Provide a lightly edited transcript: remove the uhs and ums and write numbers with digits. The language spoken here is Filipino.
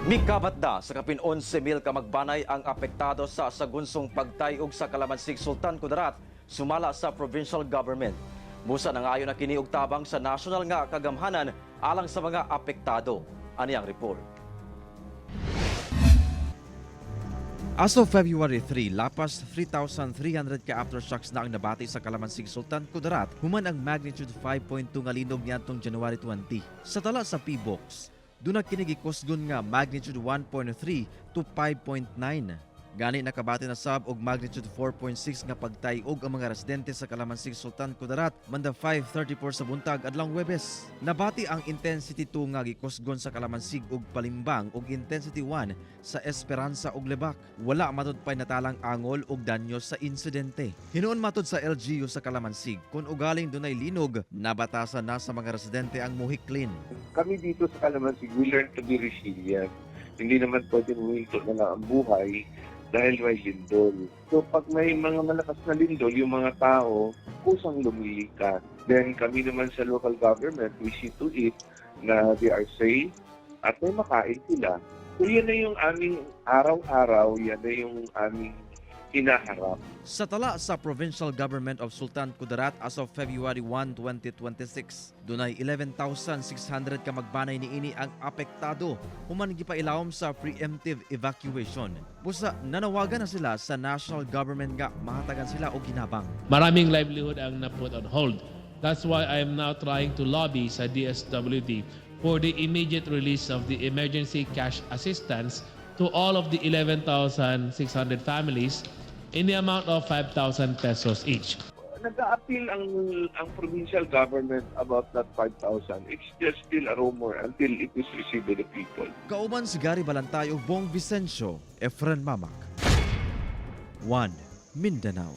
Mikabat na sa kapin 11,000 ka magbanay ang apektado sa sagunsong pagtayog sa Kalamansig Sultan Kudarat sumala sa provincial government. Musa na nga ayon na kini og tabang sa national nga kagamhanan alang sa mga apektado. Ani ang report. As of February 3, lapas 3,300 ka aftershocks na ang nabati sa Kalamansig Sultan Kudarat, human ang magnitude 5.2 nga linog niadtong January 20. Sa tala sa P-Box, doon na kinigikusgon nga magnitude 1.3 to 5.9. Gani nakabati na sab og magnitude 4.6 nga pagtayog ang mga residente sa Kalamansig Sultan Kudarat manda 5:34 sa buntag adlong Huwebes. Nabati ang intensity 2 nga gikusgon sa Kalamansig ug Palimbang ug intensity 1 sa Esperanza ug Lebak. Wala matud pay natalang angol ug danyo sa insidente. Hinuon matud sa LGU sa Kalamansig kun ugaling dunay linog, nabatasan na sa mga residente ang muhiklin. Kami dito sa Kalamansig, we learn to be resilient. Hindi naman pwedeng huminto na lang ang buhay dahil may lindol. So pag may mga malakas na lindol, yung mga tao kusang lumilikas. Then kami naman sa local government, we see to it na they are safe at may makain sila. So yan na yung aming araw-araw, yan na yung aming hinaharap. Sa tala sa Provincial Government of Sultan Kudarat as of February 1, 2026, dunay 11,600 ka magbanay niini ang apektado human gipailawom sa preemptive evacuation. Busa nanawagan na sila sa national government nga mahatagan sila og ginabang. Maraming livelihood ang na-put on hold. That's why I am now trying to lobby sa DSWD for the immediate release of the emergency cash assistance to all of the 11,600 families in the amount of 5,000 pesos each. Nag-a-appeal ang provincial government about that 5,000. It's just still a rumor until it is received by the people. Kauban si Gary Balantay ug Bong Vicencio, Efren Mamak. 1. Mindanao.